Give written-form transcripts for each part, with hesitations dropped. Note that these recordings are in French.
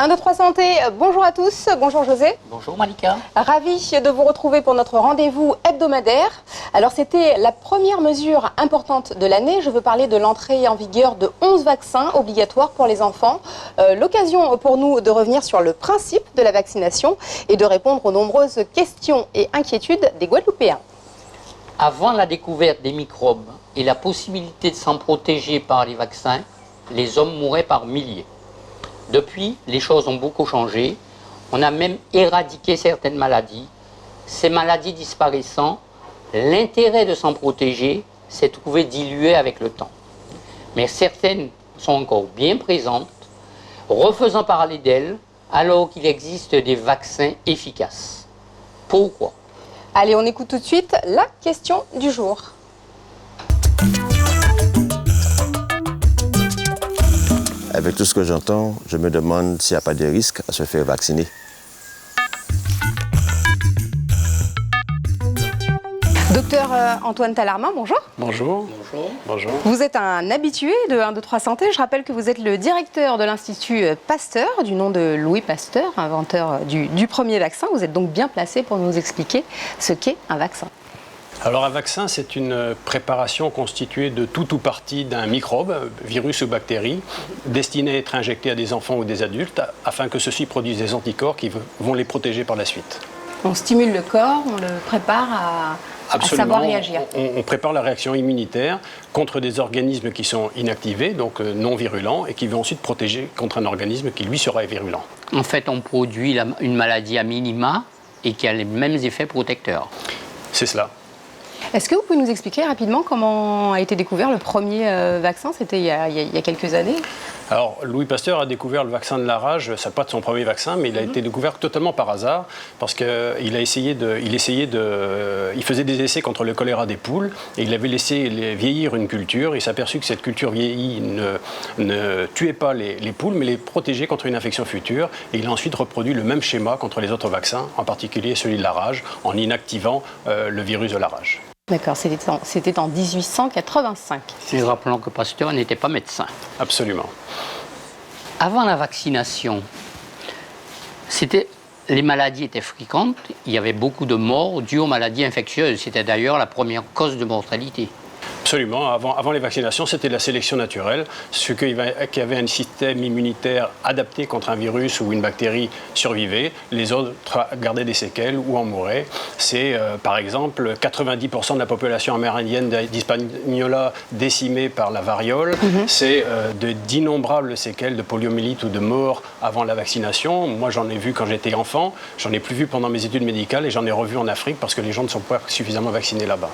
1, 2, 3 Santé, bonjour à tous, bonjour José. Bonjour Malika. Ravi de vous retrouver pour notre rendez-vous hebdomadaire. Alors c'était la première mesure importante de l'année, je veux parler de l'entrée en vigueur de 11 vaccins obligatoires pour les enfants. L'occasion pour nous de revenir sur le principe de la vaccination et de répondre aux nombreuses questions et inquiétudes des Guadeloupéens. Avant la découverte des microbes et la possibilité de s'en protéger par les vaccins, les hommes mouraient par milliers. Depuis, les choses ont beaucoup changé. On a même éradiqué certaines maladies. Ces maladies disparaissant, l'intérêt de s'en protéger s'est trouvé dilué avec le temps. Mais certaines sont encore bien présentes, refaisant parler d'elles alors qu'il existe des vaccins efficaces. Pourquoi ? Allez, on écoute tout de suite la question du jour. Avec tout ce que j'entends, je me demande s'il n'y a pas de risque à se faire vacciner. Docteur Antoine Tallarmin, bonjour. Bonjour. Bonjour. Bonjour. Vous êtes un habitué de 1, 2, 3 Santé. Je rappelle que vous êtes le directeur de l'Institut Pasteur, du nom de Louis Pasteur, inventeur du premier vaccin. Vous êtes donc bien placé pour nous expliquer ce qu'est un vaccin. Alors un vaccin, c'est une préparation constituée de tout ou partie d'un microbe, virus ou bactérie, destiné à être injecté à des enfants ou des adultes afin que ceux-ci produisent des anticorps qui vont les protéger par la suite. On stimule le corps, on le prépare à savoir réagir. On prépare la réaction immunitaire contre des organismes qui sont inactivés, donc non virulents, et qui vont ensuite protéger contre un organisme qui, lui, sera virulent. En fait, on produit une maladie à minima et qui a les mêmes effets protecteurs. C'est cela. Est-ce que vous pouvez nous expliquer rapidement comment a été découvert le premier vaccin? C'était il y a quelques années. Alors, Louis Pasteur a découvert le vaccin de la rage, ça n'est pas de son premier vaccin, mais il a été découvert totalement par hasard, parce qu'il il faisait des essais contre le choléra des poules, et il avait laissé vieillir une culture, il s'est aperçu que cette culture vieillie ne tuait pas les poules, mais les protégeait contre une infection future, et il a ensuite reproduit le même schéma contre les autres vaccins, en particulier celui de la rage, en inactivant le virus de la rage. D'accord, c'était en 1885. Et rappelons que Pasteur n'était pas médecin. Absolument. Avant la vaccination, les maladies étaient fréquentes. Il y avait beaucoup de morts dues aux maladies infectieuses. C'était d'ailleurs la première cause de mortalité. Absolument. Avant les vaccinations, c'était la sélection naturelle. Ceux qui avaient un système immunitaire adapté contre un virus ou une bactérie survivaient. Les autres gardaient des séquelles ou en mouraient. C'est, par exemple, 90% de la population amérindienne d'Hispaniola décimée par la variole. C'est d'innombrables séquelles de poliomyélite ou de mort avant la vaccination. Moi, j'en ai vu quand j'étais enfant. J'en ai plus vu pendant mes études médicales et j'en ai revu en Afrique parce que les gens ne sont pas suffisamment vaccinés là-bas.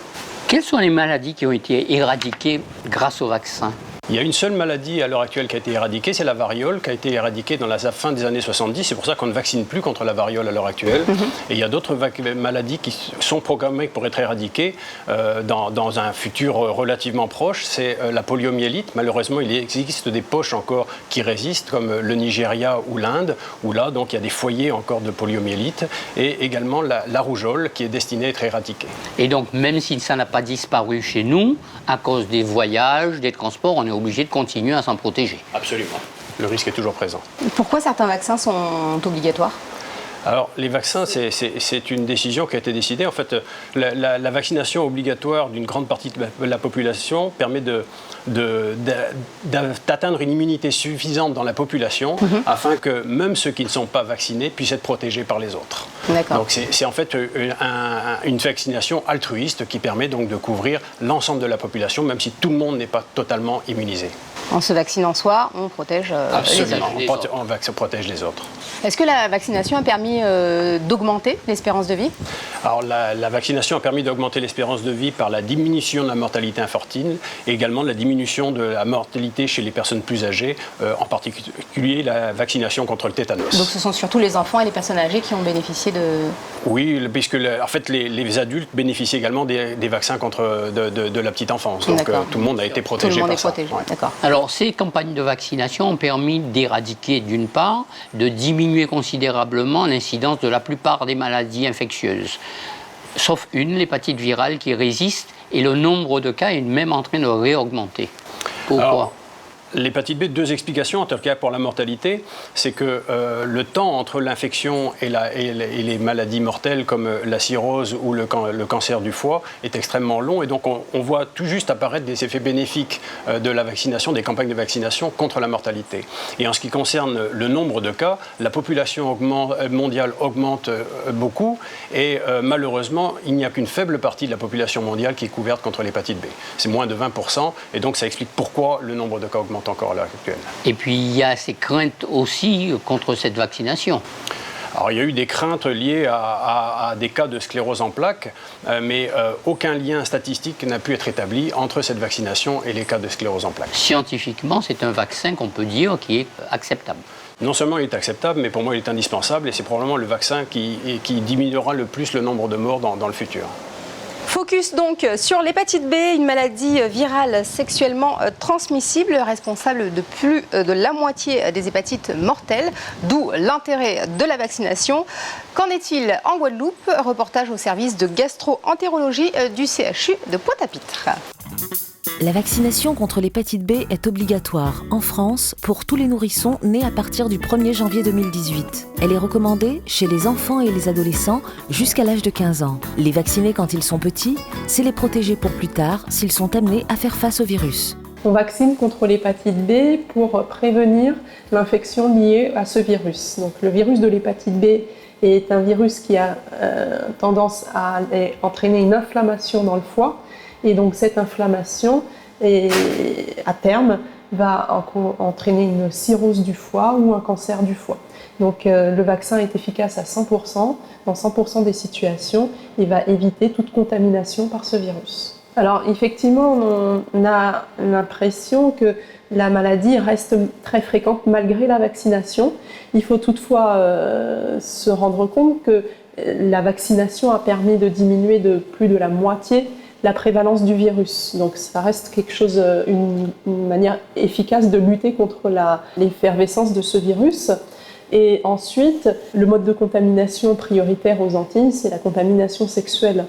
Quelles sont les maladies qui ont été éradiquées grâce au vaccin ? Il y a une seule maladie à l'heure actuelle qui a été éradiquée, c'est la variole, qui a été éradiquée dans la fin des années 70. C'est pour ça qu'on ne vaccine plus contre la variole à l'heure actuelle. Et il y a d'autres maladies qui sont programmées pour être éradiquées dans un futur relativement proche. C'est la poliomyélite. Malheureusement, il existe des poches encore qui résistent, comme le Nigeria ou l'Inde, où là, donc, il y a des foyers encore de poliomyélite. Et également la rougeole, qui est destinée à être éradiquée. Et donc, même si ça n'a pas disparu chez nous, à cause des voyages, des transports, on est obligé de continuer à s'en protéger. Absolument. Le risque est toujours présent. Pourquoi certains vaccins sont obligatoires ? Alors, les vaccins, c'est une décision qui a été décidée. En fait, la vaccination obligatoire d'une grande partie de la population permet d'atteindre une immunité suffisante dans la population afin que même ceux qui ne sont pas vaccinés puissent être protégés par les autres. Donc, c'est en fait une vaccination altruiste qui permet donc de couvrir l'ensemble de la population, même si tout le monde n'est pas totalement immunisé. En se vaccinant soi, on protège les autres. On protège les autres. Est-ce que la vaccination a permis d'augmenter l'espérance de vie ? Alors la vaccination a permis d'augmenter l'espérance de vie par la diminution de la mortalité infantile et également la diminution de la mortalité chez les personnes plus âgées, en particulier la vaccination contre le tétanos. Donc ce sont surtout les enfants et les personnes âgées qui ont bénéficié de... Oui, puisque en fait les adultes bénéficient également des vaccins contre de la petite enfance. Donc tout le monde a été protégé. Tout le monde est par protégé, ça. Ouais. d'accord. Alors, ces campagnes de vaccination ont permis d'éradiquer, d'une part, de diminuer considérablement l'incidence de la plupart des maladies infectieuses, sauf une, l'hépatite virale, qui résiste, et le nombre de cas est même en train de réaugmenter. Pourquoi ? L'hépatite B, deux explications, en tout cas pour la mortalité, c'est que le temps entre l'infection et les maladies mortelles comme la cirrhose ou le cancer du foie est extrêmement long, et donc on voit tout juste apparaître des effets bénéfiques de la vaccination, des campagnes de vaccination contre la mortalité. Et en ce qui concerne le nombre de cas, la population mondiale augmente beaucoup, et malheureusement, il n'y a qu'une faible partie de la population mondiale qui est couverte contre l'hépatite B. C'est moins de 20%, et donc ça explique pourquoi le nombre de cas augmente encore à l'heure actuelle. Et puis il y a ces craintes aussi contre cette vaccination. Alors, il y a eu des craintes liées à des cas de sclérose en plaques, mais aucun lien statistique n'a pu être établi entre cette vaccination et les cas de sclérose en plaques. Scientifiquement, c'est un vaccin qu'on peut dire qui est acceptable. Non seulement il est acceptable, mais pour moi il est indispensable, et c'est probablement le vaccin qui diminuera le plus le nombre de morts dans le futur. Focus donc sur l'hépatite B, une maladie virale sexuellement transmissible, responsable de plus de la moitié des hépatites mortelles, d'où l'intérêt de la vaccination. Qu'en est-il en Guadeloupe? Reportage au service de gastro-entérologie du CHU de Pointe-à-Pitre. La vaccination contre l'hépatite B est obligatoire en France pour tous les nourrissons nés à partir du 1er janvier 2018. Elle est recommandée chez les enfants et les adolescents jusqu'à l'âge de 15 ans. Les vacciner quand ils sont petits, c'est les protéger pour plus tard s'ils sont amenés à faire face au virus. On vaccine contre l'hépatite B pour prévenir l'infection liée à ce virus. Donc, le virus de l'hépatite B est un virus qui a tendance à entraîner une inflammation dans le foie. Et donc cette inflammation, à terme, va entraîner une cirrhose du foie ou un cancer du foie. Donc le vaccin est efficace à 100%. Dans 100% des situations, il va éviter toute contamination par ce virus. Alors effectivement, on a l'impression que la maladie reste très fréquente malgré la vaccination. Il faut toutefois se rendre compte que la vaccination a permis de diminuer de plus de la moitié la prévalence du virus. Donc ça reste quelque chose, une manière efficace de lutter contre l'effervescence de ce virus. Et ensuite, le mode de contamination prioritaire aux Antilles, c'est la contamination sexuelle.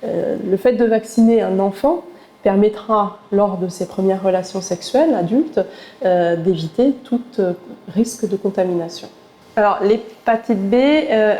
Le fait de vacciner un enfant permettra, lors de ses premières relations sexuelles adultes, d'éviter tout risque de contamination. Alors, l'hépatite B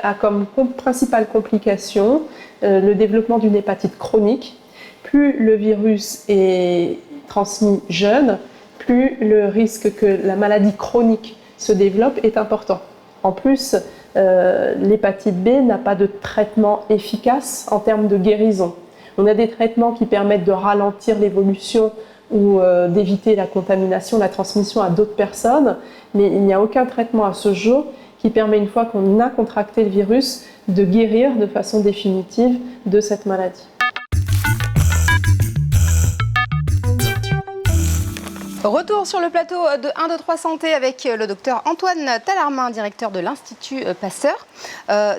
a comme principale complication le développement d'une hépatite chronique. Plus le virus est transmis jeune, plus le risque que la maladie chronique se développe est important. En plus, l'hépatite B n'a pas de traitement efficace en termes de guérison. On a des traitements qui permettent de ralentir l'évolution ou d'éviter la contamination, la transmission à d'autres personnes, mais il n'y a aucun traitement à ce jour qui permet, une fois qu'on a contracté le virus, de guérir de façon définitive de cette maladie. Retour sur le plateau de 1, 2, 3 Santé avec le docteur Antoine Tallarmin, directeur de l'Institut Pasteur.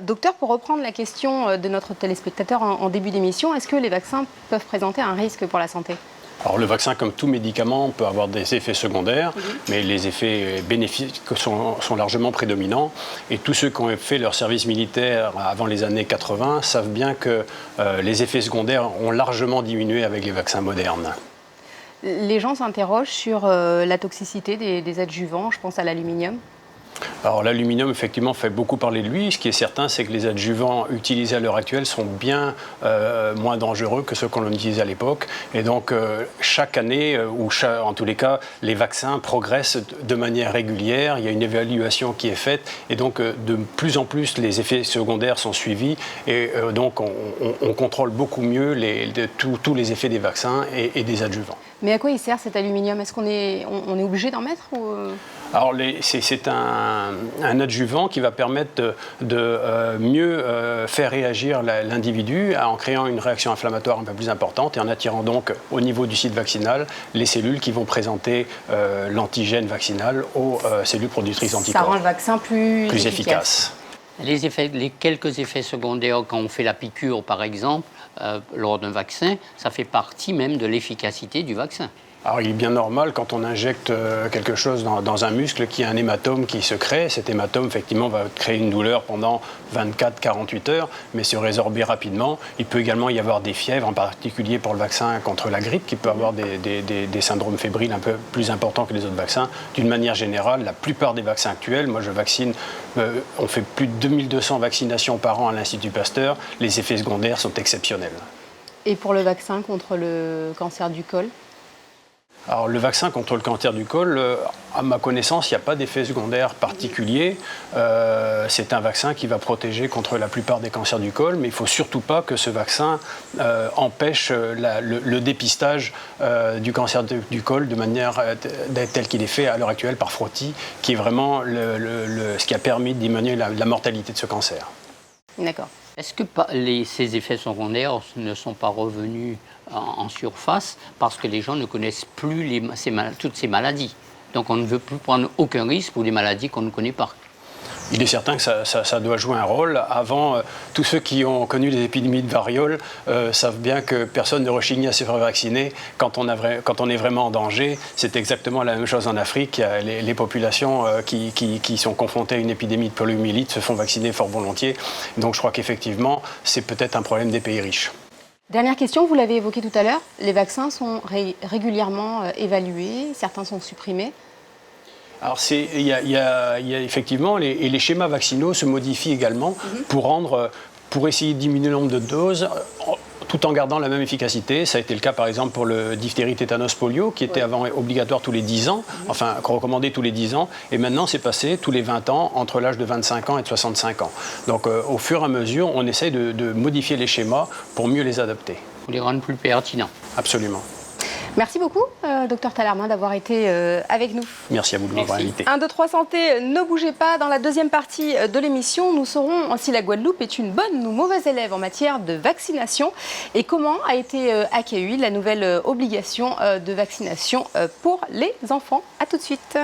Docteur, pour reprendre la question de notre téléspectateur en début d'émission, est-ce que les vaccins peuvent présenter un risque pour la santé ? Alors le vaccin, comme tout médicament, peut avoir des effets secondaires, mais les effets bénéfiques sont largement prédominants. Et tous ceux qui ont fait leur service militaire avant les années 80 savent bien que les effets secondaires ont largement diminué avec les vaccins modernes. Les gens s'interrogent sur la toxicité des adjuvants, je pense à l'aluminium. Alors l'aluminium, effectivement, fait beaucoup parler de lui. Ce qui est certain, c'est que les adjuvants utilisés à l'heure actuelle sont bien moins dangereux que ceux qu'on utilisait à l'époque. Et donc, chaque année, en tous les cas, les vaccins progressent de manière régulière. Il y a une évaluation qui est faite. Et donc, de plus en plus, les effets secondaires sont suivis. Et donc, on contrôle beaucoup mieux tous les effets des vaccins et des adjuvants. Mais à quoi il sert cet aluminium? Est-ce qu'on est obligé d'en mettre ou... Alors, c'est un adjuvant qui va permettre de mieux faire réagir l'individu en créant une réaction inflammatoire un peu plus importante et en attirant donc au niveau du site vaccinal les cellules qui vont présenter l'antigène vaccinal aux cellules productrices d'anticorps. Ça rend le vaccin plus efficace. Les quelques effets secondaires quand on fait la piqûre, par exemple, lors d'un vaccin, ça fait partie même de l'efficacité du vaccin. Alors, il est bien normal quand on injecte quelque chose dans un muscle qu'il y a un hématome qui se crée. Cet hématome, effectivement, va créer une douleur pendant 24-48 heures, mais se résorber rapidement. Il peut également y avoir des fièvres, en particulier pour le vaccin contre la grippe, qui peut avoir des syndromes fébriles un peu plus importants que les autres vaccins. D'une manière générale, la plupart des vaccins actuels, moi je vaccine, on fait plus de 2200 vaccinations par an à l'Institut Pasteur. Les effets secondaires sont exceptionnels. Et pour le vaccin contre le cancer du col? Alors, le vaccin contre le cancer du col, à ma connaissance, il n'y a pas d'effet secondaire particulier. C'est un vaccin qui va protéger contre la plupart des cancers du col, mais il ne faut surtout pas que ce vaccin empêche le dépistage du cancer du col de manière telle qu'il est fait à l'heure actuelle par frottis, qui est vraiment ce qui a permis de diminuer la mortalité de ce cancer. D'accord. Est-ce que ces effets secondaires ne sont pas revenus en surface parce que les gens ne connaissent plus toutes ces maladies? Donc on ne veut plus prendre aucun risque pour des maladies qu'on ne connaît pas. Il est certain que ça doit jouer un rôle. Avant, tous ceux qui ont connu les épidémies de variole savent bien que personne ne rechigne à se faire vacciner quand on est vraiment en danger. C'est exactement la même chose en Afrique. Les populations qui sont confrontées à une épidémie de poliomyélite se font vacciner fort volontiers. Donc je crois qu'effectivement, c'est peut-être un problème des pays riches. Dernière question, vous l'avez évoqué tout à l'heure, les vaccins sont régulièrement évalués, certains sont supprimés. Alors, il y a effectivement, les schémas vaccinaux se modifient également pour essayer de diminuer le nombre de doses tout en gardant la même efficacité. Ça a été le cas, par exemple, pour le diphtérie, tétanos, polio, qui était avant obligatoire tous les 10 ans, enfin recommandé tous les 10 ans, et maintenant c'est passé tous les 20 ans, entre l'âge de 25 ans et de 65 ans. Donc, au fur et à mesure, on essaye de modifier les schémas pour mieux les adapter. Pour les rendre plus pertinents. Absolument. Merci beaucoup, Dr Tallermin, d'avoir été avec nous. Merci à vous de m'avoir invité. 1, 2, 3 Santé, ne bougez pas. Dans la deuxième partie de l'émission, nous saurons si la Guadeloupe est une bonne ou mauvaise élève en matière de vaccination et comment a été accueillie la nouvelle obligation de vaccination pour les enfants. A tout de suite.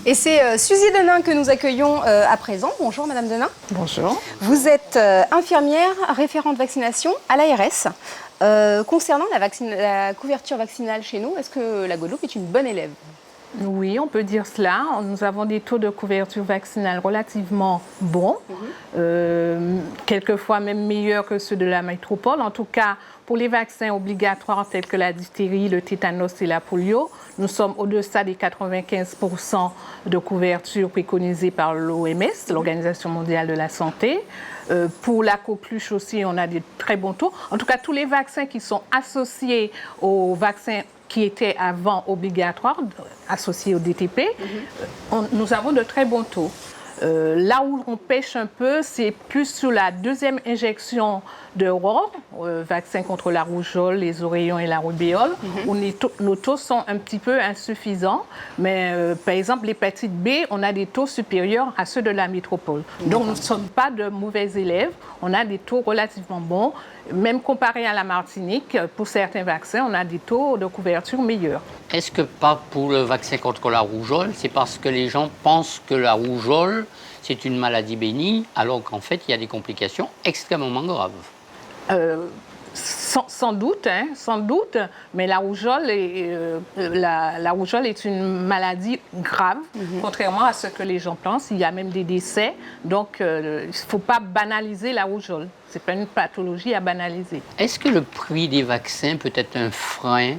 Et c'est Suzy Denain que nous accueillons à présent. Bonjour Madame Denain. Bonjour. Vous êtes infirmière, référente vaccination à l'ARS. Concernant la couverture vaccinale chez nous, est-ce que la Guadeloupe est une bonne élève? Oui, on peut dire cela. Nous avons des taux de couverture vaccinale relativement bons, quelquefois même meilleurs que ceux de la métropole. En tout cas, pour les vaccins obligatoires tels que la diphtérie, le tétanos et la polio, nous sommes au-deçà des 95% de couverture préconisée par l'OMS, l'Organisation mondiale de la santé. Pour la coqueluche aussi, on a des très bons taux. En tout cas, tous les vaccins qui sont associés aux vaccins qui étaient avant obligatoires, associés au DTP, nous avons de très bons taux. Là où on pêche un peu, c'est plus sur la deuxième injection de ROR, vaccin contre la rougeole, les oreillons et la rubéole, où nos taux sont un petit peu insuffisants. Mais par exemple, l'hépatite B, on a des taux supérieurs à ceux de la métropole. Donc nous ne sommes pas de mauvais élèves, on a des taux relativement bons. Même comparé à la Martinique, pour certains vaccins, on a des taux de couverture meilleurs. Est-ce que pas pour le vaccin contre la rougeole, c'est parce que les gens pensent que la rougeole, c'est une maladie bénigne, alors qu'en fait, il y a des complications extrêmement graves? Sans doute, mais la rougeole est une maladie grave, contrairement à ce que les gens pensent. Il y a même des décès, donc il ne faut pas banaliser la rougeole. Ce n'est pas une pathologie à banaliser. Est-ce que le prix des vaccins peut être un frein?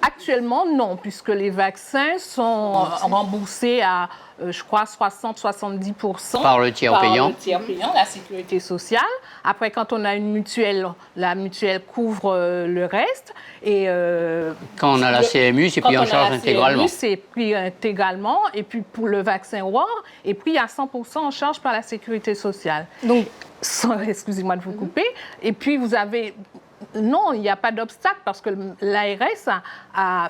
Actuellement, non, puisque les vaccins sont remboursés à, je crois, 60-70%. Par le tiers payant. Par le tiers payant, la sécurité sociale. Après, quand on a une mutuelle, la mutuelle couvre le reste. Et, quand on a la CMU, c'est pris en charge intégralement. C'est pris intégralement. Et puis, pour le vaccin ROR, est pris à 100% en charge par la sécurité sociale. Donc, excusez-moi de vous couper. Et puis, vous avez... Non, il n'y a pas d'obstacle parce que l'ARS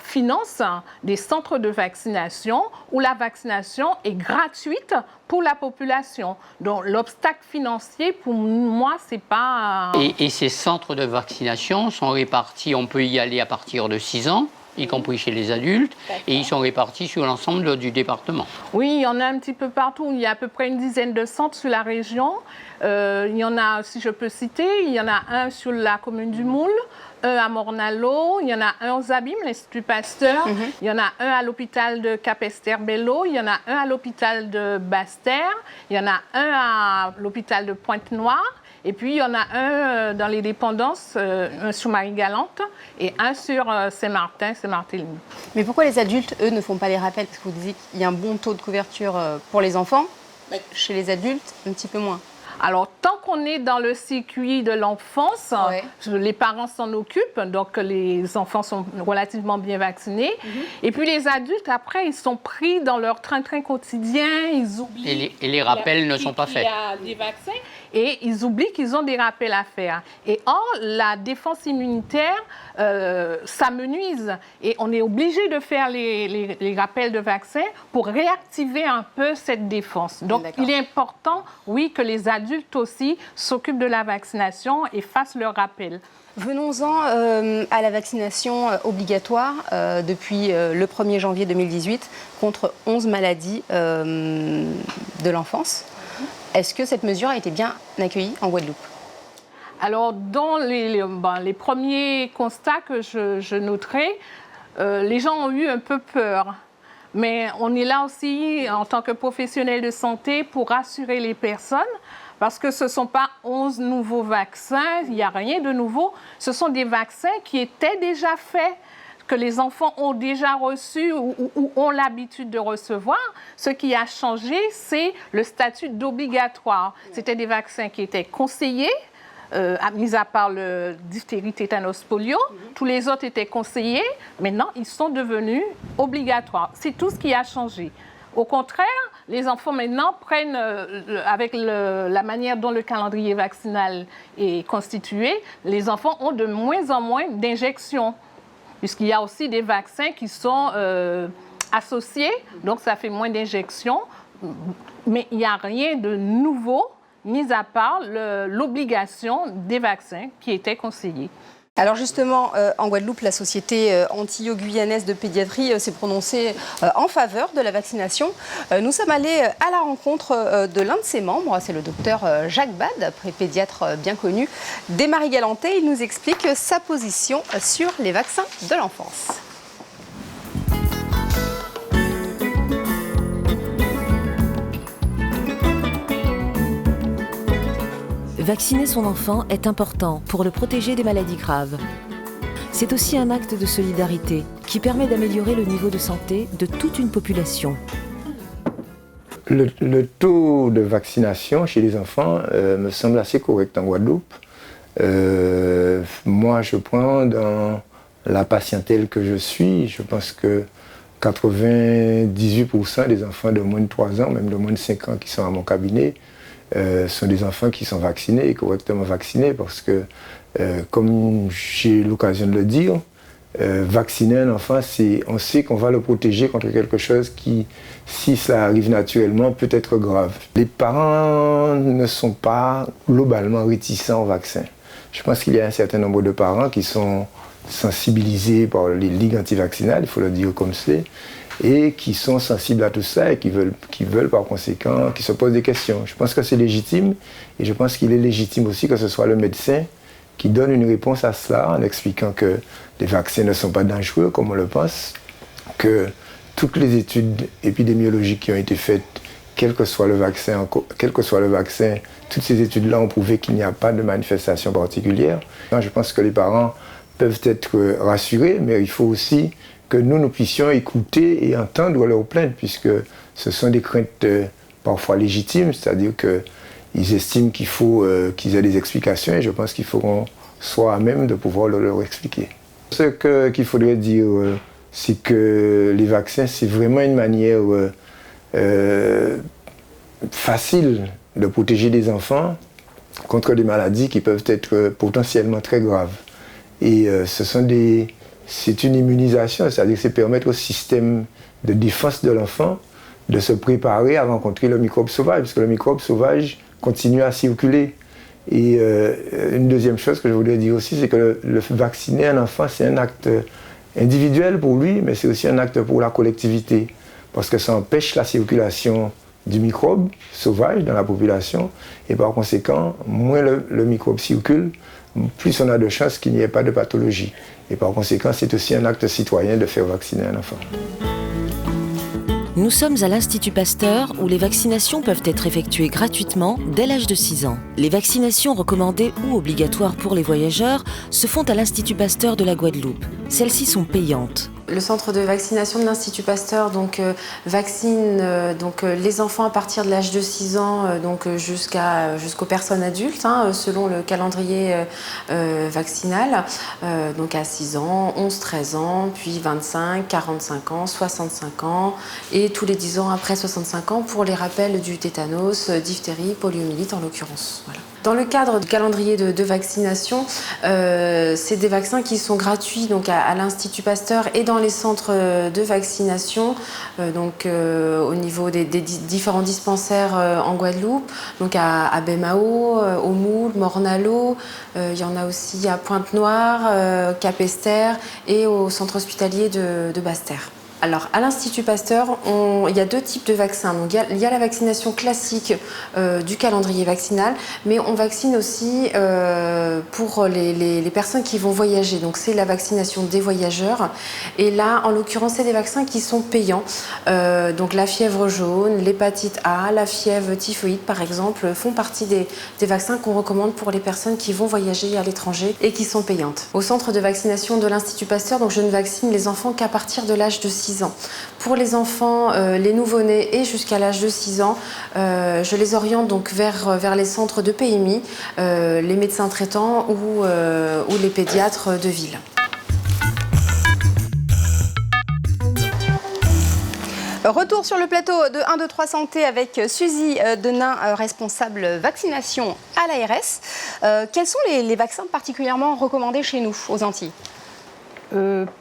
finance des centres de vaccination où la vaccination est gratuite pour la population. Donc l'obstacle financier, pour moi, c'est pas... Et ces centres de vaccination sont répartis, on peut y aller à partir de 6 ans y compris chez les adultes, et ils sont répartis sur l'ensemble du département. Oui, il y en a un petit peu partout. Il y a à peu près une dizaine de centres sur la région. Il y en a, si je peux citer, il y en a un sur la commune du Moule, un à Mornalo, il y en a un aux Abîmes, l'Institut Pasteur, il y en a un à l'hôpital de Capesterre-Bello, il y en a un à l'hôpital de Basse-Terre, il y en a un à l'hôpital de Pointe-Noire, et puis il y en a un dans les dépendances, un sur Marie-Galante et un sur Saint-Martin, Saint-Martin-Limon. Mais pourquoi les adultes, eux, ne font pas les rappels? Parce que vous disiez qu'il y a un bon taux de couverture pour les enfants, chez les adultes, un petit peu moins. Alors, tant qu'on est dans le circuit de l'enfance, les parents s'en occupent, donc les enfants sont relativement bien vaccinés. Et puis les adultes, après, ils sont pris dans leur train-train quotidien, ils oublient... Et les rappels ne sont pas faits. Il y a des vaccins, et ils oublient qu'ils ont des rappels à faire. Et or, la défense immunitaire s'amenuise, et on est obligé de faire les rappels de vaccins pour réactiver un peu cette défense. Donc, il est important, oui, que les adultes aussi s'occupent de la vaccination et fassent leur rappel. Venons-en à la vaccination obligatoire depuis le 1er janvier 2018 contre 11 maladies de l'enfance. Est-ce que cette mesure a été bien accueillie en Guadeloupe? Alors, dans les premiers constats que je noterai, les gens ont eu un peu peur. Mais on est là aussi, en tant que professionnels de santé, pour rassurer les personnes, parce que ce ne sont pas 11 nouveaux vaccins, il n'y a rien de nouveau. Ce sont des vaccins qui étaient déjà faits, que les enfants ont déjà reçus ou ont l'habitude de recevoir. Ce qui a changé, c'est le statut d'obligatoire. C'était des vaccins qui étaient conseillés, mis à part le diphtérie, tétanos, polio. Tous les autres étaient conseillés. Maintenant, ils sont devenus obligatoires. C'est tout ce qui a changé. Au contraire, les enfants maintenant prennent, avec la manière dont le calendrier vaccinal est constitué, les enfants ont de moins en moins d'injections, puisqu'il y a aussi des vaccins qui sont associés, donc ça fait moins d'injections, mais il n'y a rien de nouveau, mis à part l'obligation des vaccins qui étaient conseillés. Alors justement, en Guadeloupe, la Société antillo-guyanaise de pédiatrie s'est prononcée en faveur de la vaccination. Nous sommes allés à la rencontre de l'un de ses membres, c'est le docteur Jacques Bad, pédiatre bien connu des Marie-Galantais. Il nous explique sa position sur les vaccins de l'enfance. Vacciner son enfant est important pour le protéger des maladies graves. C'est aussi un acte de solidarité qui permet d'améliorer le niveau de santé de toute une population. Le taux de vaccination chez les enfants me semble assez correct en Guadeloupe. Moi, je prends dans la patientèle que je suis, je pense que 98% des enfants de moins de 3 ans, même de moins de 5 ans qui sont à mon cabinet, sont des enfants qui sont vaccinés et correctement vaccinés parce que, comme j'ai l'occasion de le dire, vacciner un enfant, on sait qu'on va le protéger contre quelque chose qui, si cela arrive naturellement, peut être grave. Les parents ne sont pas globalement réticents au vaccin. Je pense qu'il y a un certain nombre de parents qui sont sensibilisés par les ligues antivaccinales, il faut le dire comme c'est, et qui sont sensibles à tout ça et qui veulent par conséquent, qui se posent des questions. Je pense que c'est légitime et je pense qu'il est légitime aussi que ce soit le médecin qui donne une réponse à cela en expliquant que les vaccins ne sont pas dangereux comme on le pense, que toutes les études épidémiologiques qui ont été faites, quel que soit le vaccin, toutes ces études-là ont prouvé qu'il n'y a pas de manifestation particulière. Je pense que les parents peuvent être rassurés, mais il faut aussi que nous puissions écouter et entendre leurs plaintes, puisque ce sont des craintes parfois légitimes, c'est-à-dire qu'ils estiment qu'il faut qu'ils aient des explications, et je pense qu'il faut qu'on soit à même de pouvoir leur expliquer. Ce qu'il faudrait dire, c'est que les vaccins, c'est vraiment une manière facile de protéger des enfants contre des maladies qui peuvent être potentiellement très graves. Et c'est une immunisation, c'est-à-dire que c'est permettre au système de défense de l'enfant de se préparer à rencontrer le microbe sauvage, parce que le microbe sauvage continue à circuler. Et une deuxième chose que je voulais dire aussi, c'est que le vacciner un enfant, c'est un acte individuel pour lui, mais c'est aussi un acte pour la collectivité, parce que ça empêche la circulation du microbe sauvage dans la population, et par conséquent, moins le microbe circule, plus on a de chances qu'il n'y ait pas de pathologie. Et par conséquent, c'est aussi un acte citoyen de faire vacciner un enfant. Nous sommes à l'Institut Pasteur où les vaccinations peuvent être effectuées gratuitement dès l'âge de 6 ans. Les vaccinations recommandées ou obligatoires pour les voyageurs se font à l'Institut Pasteur de la Guadeloupe. Celles-ci sont payantes. Le centre de vaccination de l'Institut Pasteur vaccine les enfants à partir de l'âge de 6 ans jusqu'aux personnes adultes, selon le calendrier vaccinal. Donc à 6 ans, 11, 13 ans, puis 25, 45 ans, 65 ans et tous les 10 ans après 65 ans pour les rappels du tétanos, diphtérie, poliomyélite en l'occurrence. Voilà. Dans le cadre du calendrier de vaccination, c'est des vaccins qui sont gratuits à l'Institut Pasteur et dans les centres de vaccination, au niveau des différents dispensaires en Guadeloupe, donc à Baie-Mahault, au Moule, Morne-à-l'Eau, il y en a aussi à Pointe-Noire, Cap-Esther et au centre hospitalier de Basse-Terre. Alors, à l'Institut Pasteur, il y a 2 types de vaccins. Donc, il y a la vaccination classique du calendrier vaccinal, mais on vaccine aussi pour les personnes qui vont voyager. Donc, c'est la vaccination des voyageurs. Et là, en l'occurrence, c'est des vaccins qui sont payants. Donc, la fièvre jaune, l'hépatite A, la fièvre typhoïde, par exemple, font partie des vaccins qu'on recommande pour les personnes qui vont voyager à l'étranger et qui sont payantes. Au centre de vaccination de l'Institut Pasteur, donc, je ne vaccine les enfants qu'à partir de l'âge de 6 ans. Pour les enfants, les nouveau-nés et jusqu'à l'âge de 6 ans, je les oriente donc vers les centres de PMI, les médecins traitants ou les pédiatres de ville. Retour sur le plateau de 1, 2, 3 Santé avec Suzy Denain, responsable vaccination à l'ARS. Quels sont les vaccins particulièrement recommandés chez nous, aux Antilles ?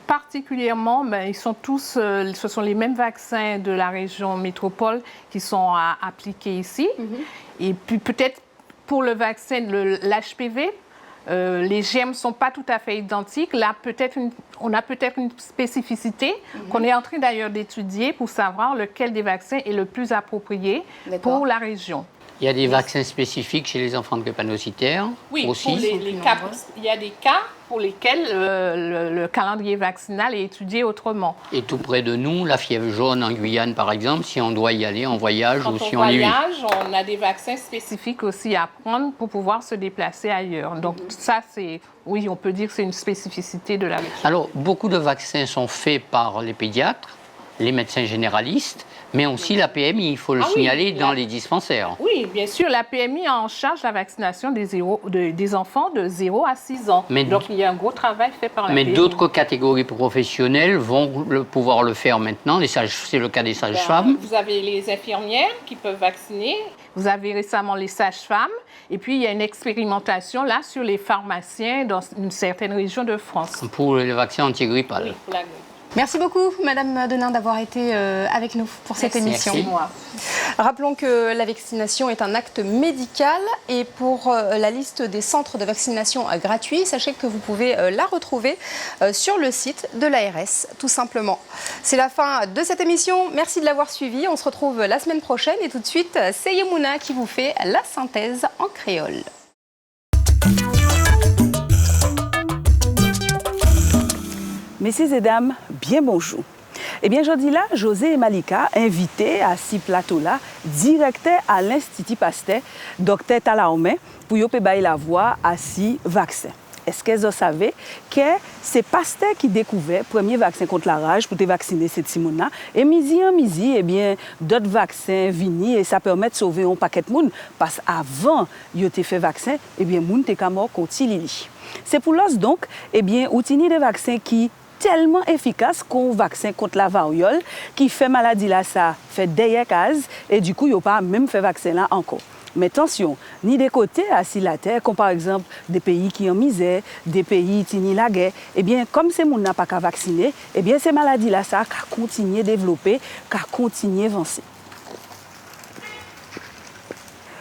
Particulièrement, ils sont tous, ce sont les mêmes vaccins de la région métropole qui sont appliqués ici. Et puis peut-être pour le vaccin de l'HPV, les germes ne sont pas tout à fait identiques. Là, on a peut-être une spécificité qu'on est en train d'ailleurs d'étudier pour savoir lequel des vaccins est le plus approprié pour la région. Il y a des vaccins spécifiques chez les enfants drépanocytaires aussi. Oui, il y a des cas pour lesquels le calendrier vaccinal est étudié autrement. Et tout près de nous, la fièvre jaune en Guyane, par exemple, si on doit y aller en voyage Quand ou si on on y voyage, on a des vaccins spécifiques aussi à prendre pour pouvoir se déplacer ailleurs. Donc ça, on peut dire que c'est une spécificité de la région. Alors, beaucoup de vaccins sont faits par les pédiatres, les médecins généralistes, mais aussi la PMI, il faut le signaler, dans les dispensaires. Oui, bien sûr, la PMI a en charge la vaccination des enfants de 0 à 6 ans. Donc, il y a un gros travail fait par la PMI. Mais d'autres catégories professionnelles vont pouvoir le faire maintenant. C'est le cas des sages-femmes. Vous avez les infirmières qui peuvent vacciner. Vous avez récemment les sages-femmes. Et puis, il y a une expérimentation là sur les pharmaciens dans une certaine région de France. Pour le vaccin antigrippal. Oui, pour la grippe. Merci beaucoup, Madame Denain, d'avoir été avec nous pour cette émission. Merci. Rappelons que la vaccination est un acte médical et pour la liste des centres de vaccination gratuits, sachez que vous pouvez la retrouver sur le site de l'ARS, tout simplement. C'est la fin de cette émission. Merci de l'avoir suivie. On se retrouve la semaine prochaine et tout de suite, c'est Yemouna qui vous fait la synthèse en créole. Messieurs et dames, bien bonjour. Eh bien, aujourd'hui là, José et Malika, invités à ce plateau-là, directeur à l'Institut Pasteur, Dr Talaomé, pour y bailler la voie à ce vaccin. Est-ce que vous savez que c'est Pasteur qui découvert le premier vaccin contre la rage pour te vacciner cette Simona et midi en midi, eh bien, d'autres vaccins viennent et ça permet de sauver un paquet de monde parce qu'avant il a fait vaccin, eh bien, monde était mort contre Lili. C'est pour l'os donc, eh bien, outiller des vaccins qui tellement efficace qu'un vaccin contre la variole qui fait maladie là, ça fait des cases et du coup, il n'y a pas même fait vaccin là encore. Mais attention, ni des côtés assis la terre, comme par exemple des pays qui ont misère, des pays qui ont la guerre, eh bien, comme ces gens n'ont pas qu'à vacciner, eh bien, ces maladies là, ça a continué à développer, qu'à continuer à avancer.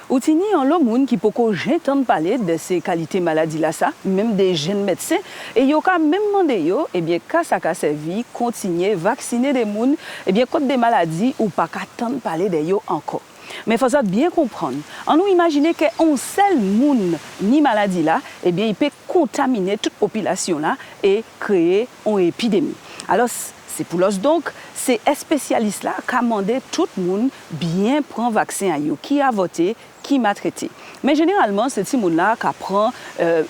Ou tini en l'homme qui peut j'entendre parler de ces qualités maladies là ça, même des jeunes médecins et yo ka même mandé yo et bien ka ça ka servi continuer vacciner des moun et bien contre des maladies ou pas qu'attendre parler de yo encore. Mais il faut ça bien comprendre. On nous imaginer qu'un seul moun ni maladie là, eh bien il peut contaminer toute population là et créer une épidémie. Alors c'est pour l'os donc, c'est un spécialiste là qui a demandé tout le monde bien prendre vaccin à yo, qui a voté, qui m'a traité. Mais généralement, c'est ces gens-là qui prend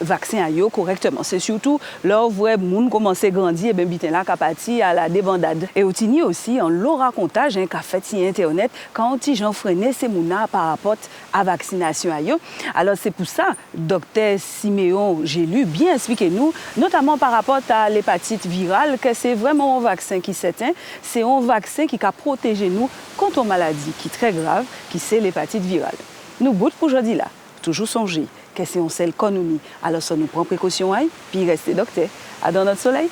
vaccin à yo correctement. C'est surtout là où les gens commencent à grandir, et bien bitin là qui parti à la débandade. Et aussi, on le racontage qui a fait sur Internet quand ils ont freiné ces gens-là par rapport à la vaccination à yo. Alors c'est pour ça, docteur Siméon, j'ai lu bien expliqué nous, notamment par rapport à l'hépatite virale, que c'est vraiment un vaccin qui s'éteint. C'est un vaccin qui a protégé nous contre une maladie qui est très grave, qui c'est l'hépatite virale. Nous, bout pour aujourd'hui là, toujours songer que c'est un seul qu'on nous. Alors, ça nous prend précaution, puis restez docteur. À dans notre soleil.